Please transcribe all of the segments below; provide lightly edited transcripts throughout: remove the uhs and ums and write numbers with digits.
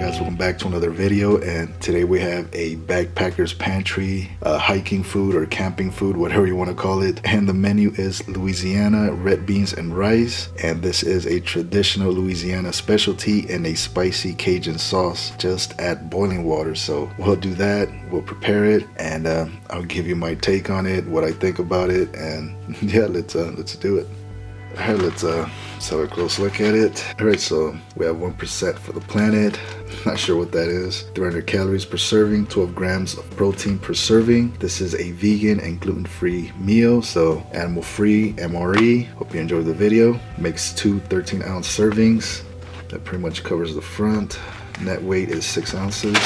guys, welcome back to another video, and today we have a backpacker's pantry, hiking food or camping food, whatever you want to call it. And the menu is Louisiana red beans and rice, and this is a traditional Louisiana specialty in a spicy Cajun sauce. Just add boiling water. So we'll do that, we'll prepare it, and I'll give you my take on it, what I think about it, and yeah, let's do it. Alright, let's have a close look at it. Alright, so we have 1% for the planet. Not sure what that is. 300 calories per serving, 12 grams of protein per serving. This is a vegan and gluten-free meal, so animal-free, MRE. Hope you enjoyed the video. Makes two 13-ounce servings. That pretty much covers the front. Net weight is 6 ounces.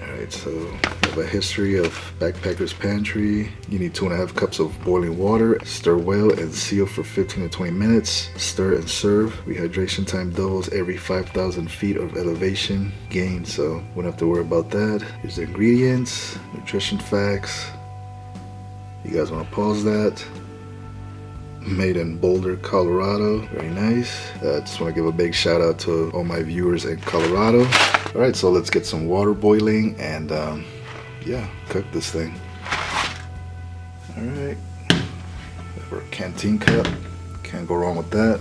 Alright, so we have a history of Backpacker's Pantry. You need 2.5 cups of boiling water. Stir well and seal for 15 to 20 minutes. Stir and serve. Rehydration time doubles every 5,000 feet of elevation gain, so we don't have to worry about that. Here's the ingredients, nutrition facts. You guys want to pause that? Made in Boulder, Colorado. Very nice. Just want to give a big shout out to all my viewers in Colorado. Alright, so let's get some water boiling and yeah, cook this thing. Alright, our canteen cup, can't go wrong with that.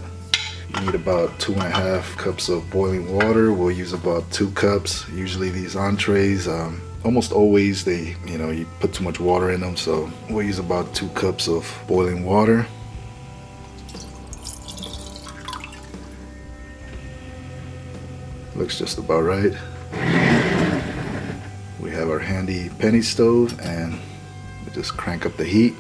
You need about 2.5 cups of boiling water. We'll use about 2 cups. Usually these entrees, almost always you put too much water in them, so we'll use about 2 cups of boiling water. Looks just about right. We have our handy penny stove, and we just crank up the heat.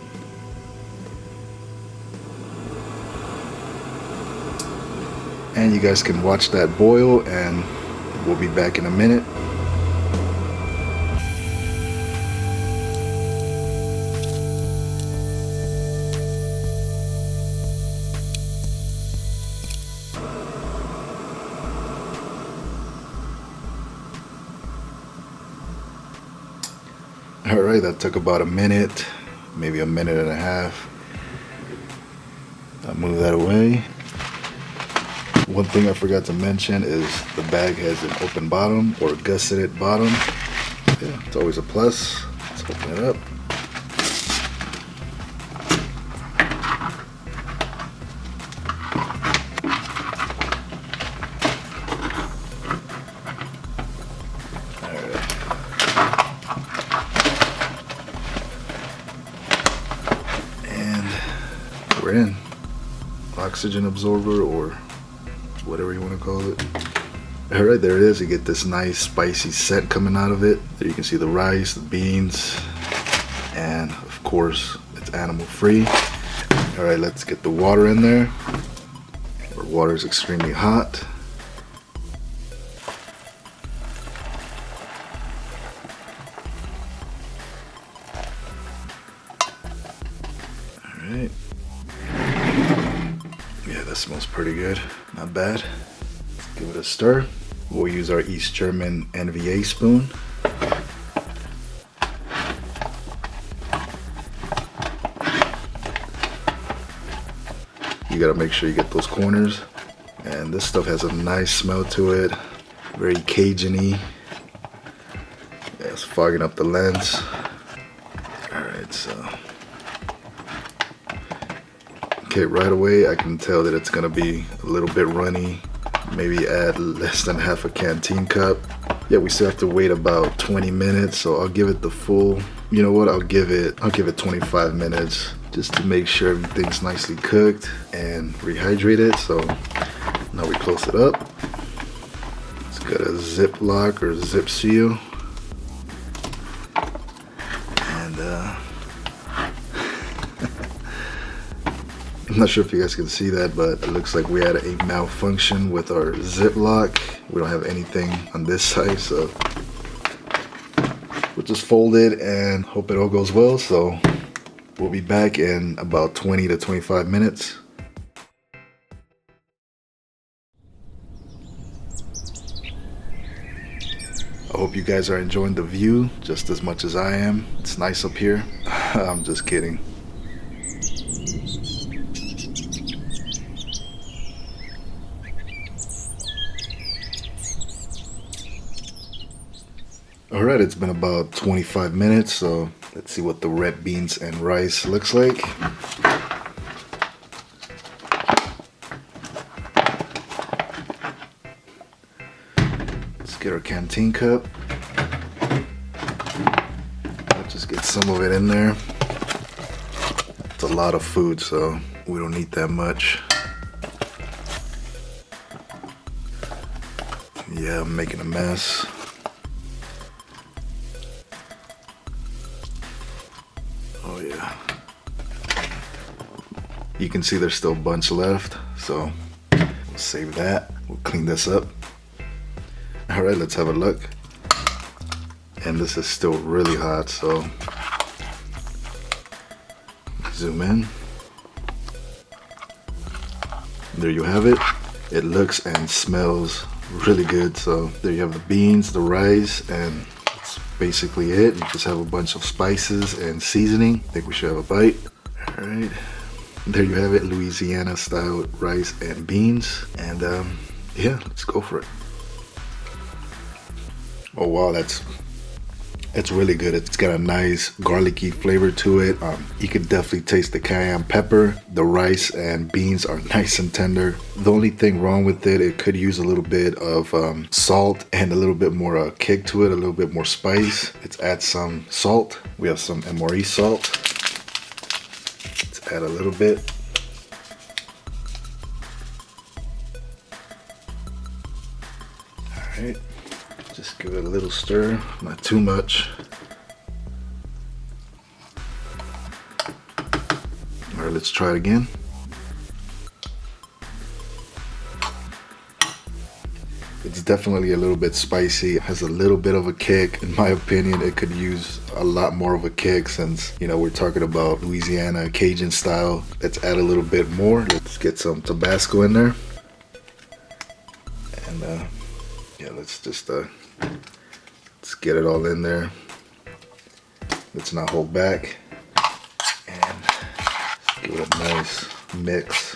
And you guys can watch that boil, and we'll be back in a minute. Alright, that took about a minute, maybe a minute and a half. I'll move that away. One thing I forgot to mention is the bag has an open bottom or gusseted bottom. Yeah, it's always a plus. Let's open it up. We're in. Oxygen absorber, or whatever you want to call it. Alright, there it is. You get this nice spicy scent coming out of it. There you can see the rice, the beans, and of course it's animal free. Alright, let's get the water in there. Our water is extremely hot. Alright. Yeah, that smells pretty good. Not bad. Give it a stir. We'll use our East German NVA spoon. You gotta make sure you get those corners. And this stuff has a nice smell to it. Very Cajun-y. Yeah, it's fogging up the lens. Alright, so okay, right away I can tell that it's gonna be a little bit runny. Maybe add less than half a canteen cup. Yeah, we still have to wait about 20 minutes, so I'll give it the full, you know what, I'll give it 25 minutes just to make sure everything's nicely cooked and rehydrated. So now we close it up. It's got a zip lock or zip seal. I'm not sure if you guys can see that, but it looks like we had a malfunction with our zip lock. We don't have anything on this side, so we'll just fold it and hope it all goes well. So we'll be back in about 20 to 25 minutes. I hope you guys are enjoying the view just as much as I am. It's nice up here. I'm just kidding. All right, it's been about 25 minutes, so let's see what the red beans and rice looks like. Let's get our canteen cup. Let's just get some of it in there. It's a lot of food, so we don't need that much. Yeah, I'm making a mess. Oh yeah. You can see there's still a bunch left, so we'll save that. We'll clean this up. All right, let's have a look. And this is still really hot, so zoom in. There you have it. It looks and smells really good. So there you have the beans, the rice, and that's basically it. You just have a bunch of spices and seasoning. I think we should have a bite. All right, there you have it, Louisiana style rice and beans. And yeah, let's go for it. Oh wow, it's really good. It's got a nice garlicky flavor to it. You can definitely taste the cayenne pepper. The rice and beans are nice and tender. The only thing wrong with it could use a little bit of salt and a little bit more kick to it, a little bit more spice. Let's add some salt. We have some MRE salt. Let's add a little bit. All right. Just give it a little stir, not too much. All right, let's try it again. It's definitely a little bit spicy. It has a little bit of a kick. In my opinion, it could use a lot more of a kick since, you know, we're talking about Louisiana Cajun style. Let's add a little bit more. Let's get some Tabasco in there. And yeah, let's just let's get it all in there. Let's not hold back and give it a nice mix.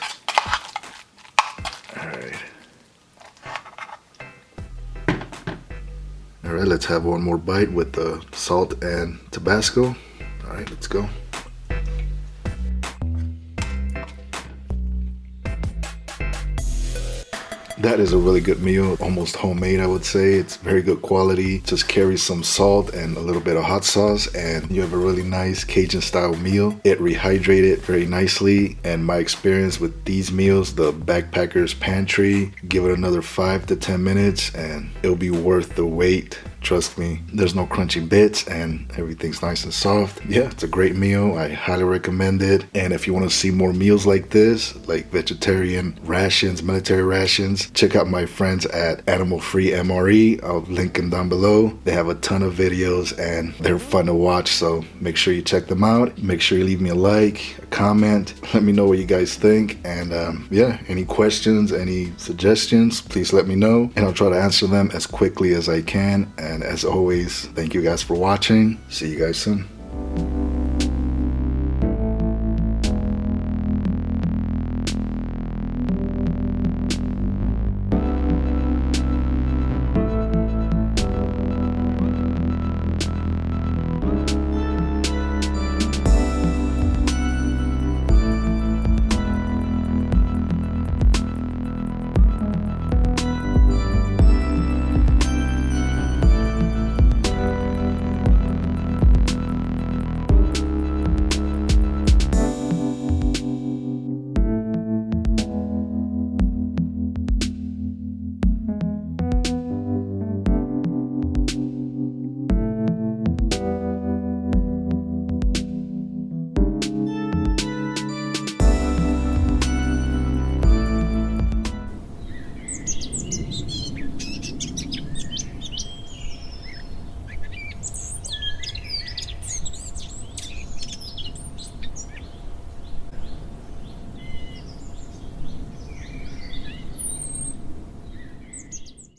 All right. All right, let's have one more bite with the salt and Tabasco. All right, let's go. That is a really good meal, almost homemade, I would say. It's very good quality. Just carries some salt and a little bit of hot sauce, and you have a really nice Cajun style meal. It rehydrated very nicely, and my experience with these meals, the Backpackers Pantry, give it another 5 to 10 minutes and it'll be worth the wait. Trust me, there's no crunchy bits and everything's nice and soft. Yeah, it's a great meal. I highly recommend it. And if you want to see more meals like this, like vegetarian rations, military rations, check out my friends at Animal Free MRE. I'll link them down below. They have a ton of videos and they're fun to watch, so make sure you check them out. Make sure you leave me a like, a comment. Let me know what you guys think. And yeah, any questions, any suggestions, please let me know. And I'll try to answer them as quickly as I can. And as always, thank you guys for watching. See you guys soon.